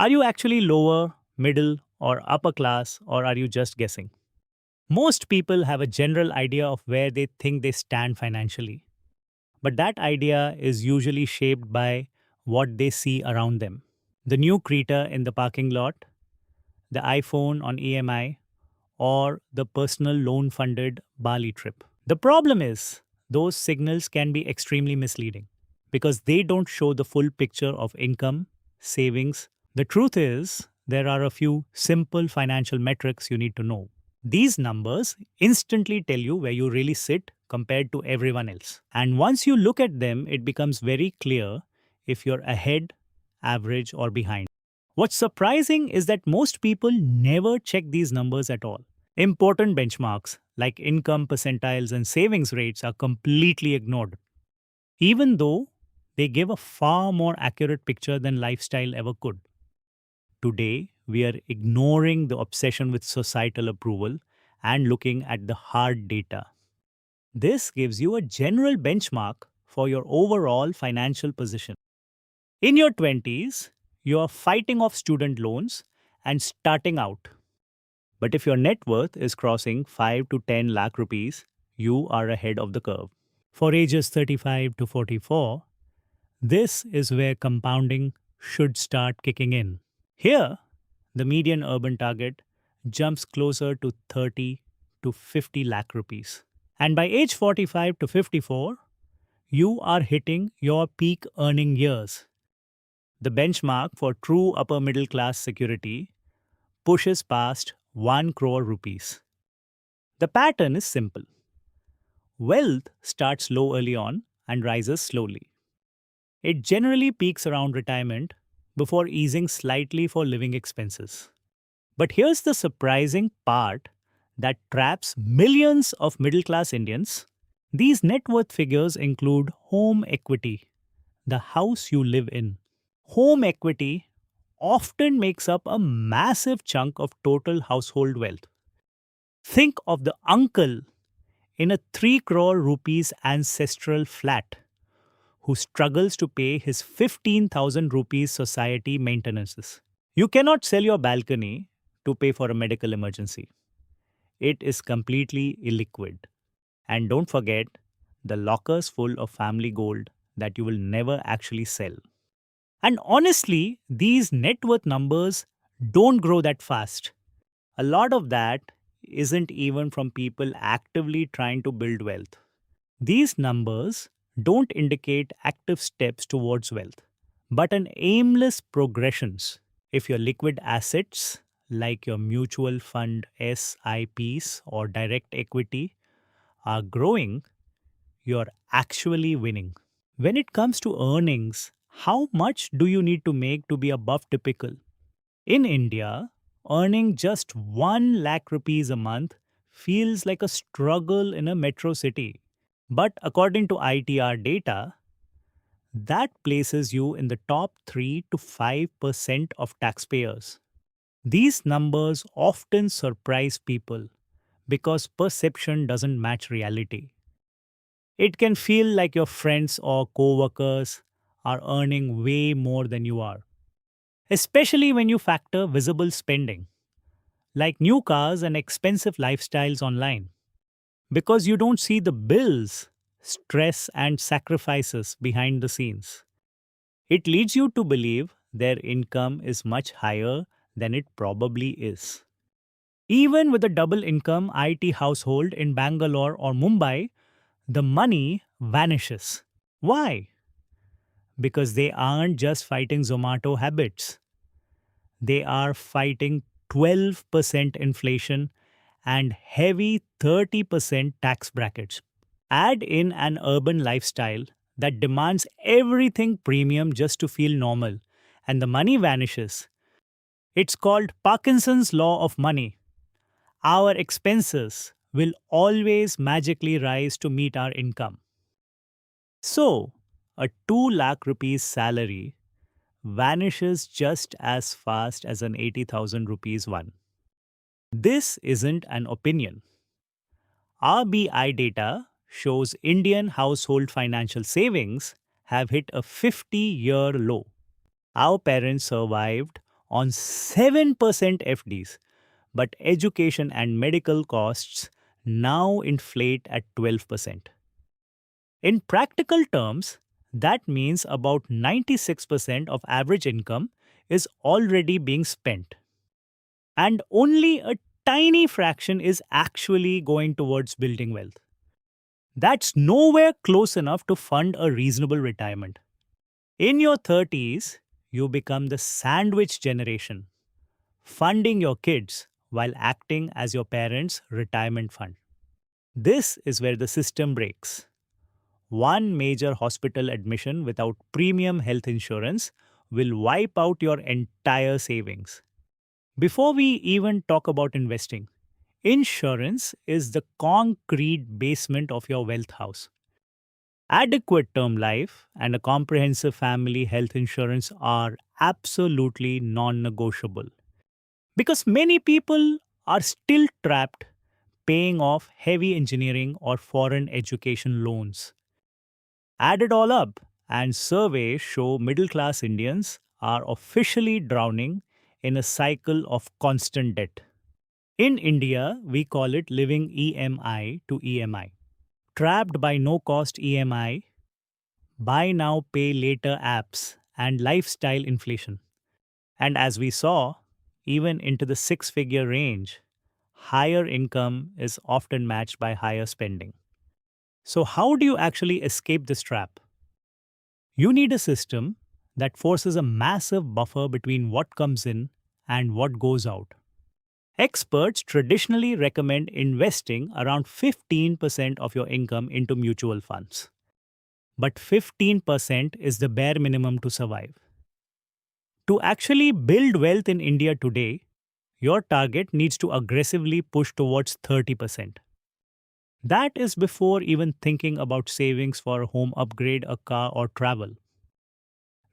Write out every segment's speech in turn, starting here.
Are you actually lower, middle, or upper class, or are you just guessing? Most people have a general idea of where they think they stand financially, but that idea is usually shaped by what they see around them. The new Creta in the parking lot, the iPhone on EMI, or the personal loan funded Bali trip. The problem is, those signals can be extremely misleading because they don't show the full picture of income, savings. The truth is, there are a few simple financial metrics you need to know. These numbers instantly tell you where you really sit compared to everyone else. And once you look at them, it becomes very clear if you're ahead, average, or behind. What's surprising is that most people never check these numbers at all. Important benchmarks like income percentiles and savings rates are completely ignored, even though they give a far more accurate picture than lifestyle ever could. Today, we are ignoring the obsession with societal approval and looking at the hard data. This gives you a general benchmark for your overall financial position. In your 20s, you are fighting off student loans and starting out. But if your net worth is crossing 5 to 10 lakh rupees, you are ahead of the curve. For ages 35 to 44, this is where compounding should start kicking in. Here, the median urban target jumps closer to 30 to 50 lakh rupees. And by age 45 to 54, you are hitting your peak earning years. The benchmark for true upper middle class security pushes past 1 crore rupees. The pattern is simple. Wealth starts low early on and rises slowly. It generally peaks around retirement before easing slightly for living expenses. But here's the surprising part that traps millions of middle class Indians. These net worth figures include home equity, the house you live in. Home equity often makes up a massive chunk of total household wealth. Think of the uncle in a 3 crore rupees ancestral flat who struggles to pay his 15,000 rupees society maintenances. You cannot sell your balcony to pay for a medical emergency. It is completely illiquid. And don't forget the lockers full of family gold that you will never actually sell. And honestly, these net worth numbers don't grow that fast. A lot of that isn't even from people actively trying to build wealth. These numbers don't indicate active steps towards wealth, but an aimless progressions. If your liquid assets, like your mutual fund SIPs or direct equity, are growing, you're actually winning. When it comes to earnings, how much do you need to make to be above typical? In India, earning just 1 lakh rupees a month feels like a struggle in a metro city. But according to ITR data, that places you in the top 3 to 5% of taxpayers. These numbers often surprise people because perception doesn't match reality. It can feel like your friends or coworkers are earning way more than you are, especially when you factor visible spending, like new cars and expensive lifestyles online. Because you don't see the bills, stress, and sacrifices behind the scenes. It leads you to believe their income is much higher than it probably is. Even with a double income IT household in Bangalore or Mumbai, the money vanishes. Why? Because they aren't just fighting Zomato habits. They are fighting 12% inflation and heavy 30% tax brackets. Add in an urban lifestyle that demands everything premium just to feel normal, and the money vanishes. It's called Parkinson's law of money. Our expenses will always magically rise to meet our income. So, a 2 lakh rupees salary vanishes just as fast as an 80,000 rupees one. This isn't an opinion. RBI data shows Indian household financial savings have hit a 50-year low. Our parents survived on 7% FDs, but education and medical costs now inflate at 12%. In practical terms, that means about 96% of average income is already being spent, and only a tiny fraction is actually going towards building wealth. That's nowhere close enough to fund a reasonable retirement. In your 30s, you become the sandwich generation, funding your kids while acting as your parents' retirement fund. This is where the system breaks. One major hospital admission without premium health insurance will wipe out your entire savings. Before we even talk about investing, insurance is the concrete basement of your wealth house. Adequate term life and a comprehensive family health insurance are absolutely non negotiable because many people are still trapped paying off heavy engineering or foreign education loans. Add it all up, and surveys show middle class Indians are officially drowning in a cycle of constant debt. In India, we call it living EMI to EMI. Trapped by no cost EMI, buy now, pay later apps, and lifestyle inflation. And as we saw, even into the six-figure range, higher income is often matched by higher spending. So, how do you actually escape this trap? You need a system that forces a massive buffer between what comes in and what goes out. Experts traditionally recommend investing around 15% of your income into mutual funds. But 15% is the bare minimum to survive. To actually build wealth in India today, your target needs to aggressively push towards 30%. That is before even thinking about savings for a home upgrade, a car, or travel.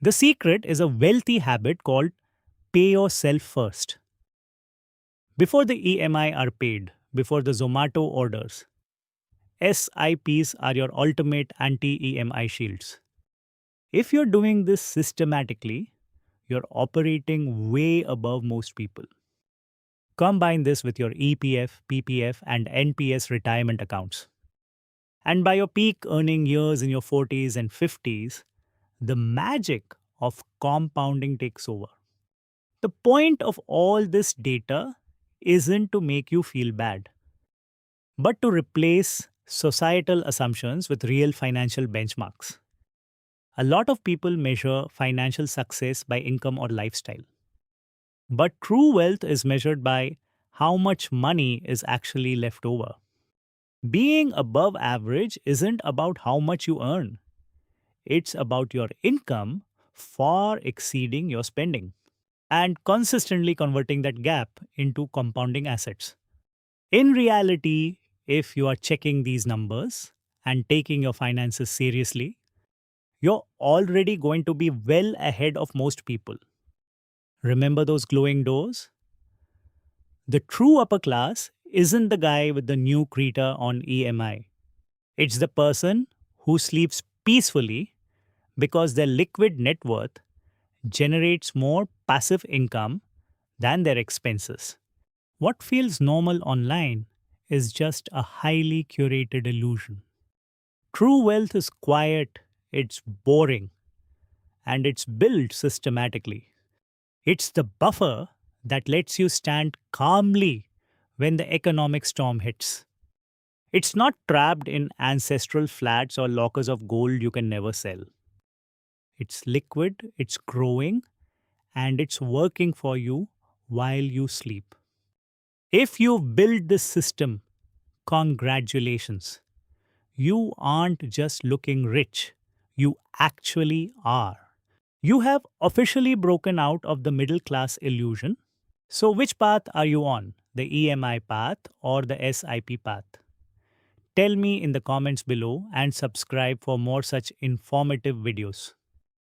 The secret is a wealthy habit called pay yourself first. Before the EMI are paid, before the Zomato orders, SIPs are your ultimate anti EMI shields. If you're doing this systematically, you're operating way above most people. Combine this with your EPF, PPF, and NPS retirement accounts. And by your peak earning years in your 40s and 50s, the magic of compounding takes over. The point of all this data isn't to make you feel bad, but to replace societal assumptions with real financial benchmarks. A lot of people measure financial success by income or lifestyle. But true wealth is measured by how much money is actually left over. Being above average isn't about how much you earn. It's about your income far exceeding your spending and consistently converting that gap into compounding assets. In reality, if you are checking these numbers and taking your finances seriously, you're already going to be well ahead of most people. Remember those glowing doors? The true upper class isn't the guy with the new Creta on EMI. It's the person who sleeps peacefully because their liquid net worth generates more passive income than their expenses. What feels normal online is just a highly curated illusion. True wealth is quiet, it's boring, and it's built systematically. It's the buffer that lets you stand calmly when the economic storm hits. It's not trapped in ancestral flats or lockers of gold you can never sell. It's liquid, it's growing, and it's working for you while you sleep. If you've built this system, congratulations. You aren't just looking rich, you actually are. You have officially broken out of the middle class illusion. So, which path are you on? The EMI path or the SIP path? Tell me in the comments below and subscribe for more such informative videos.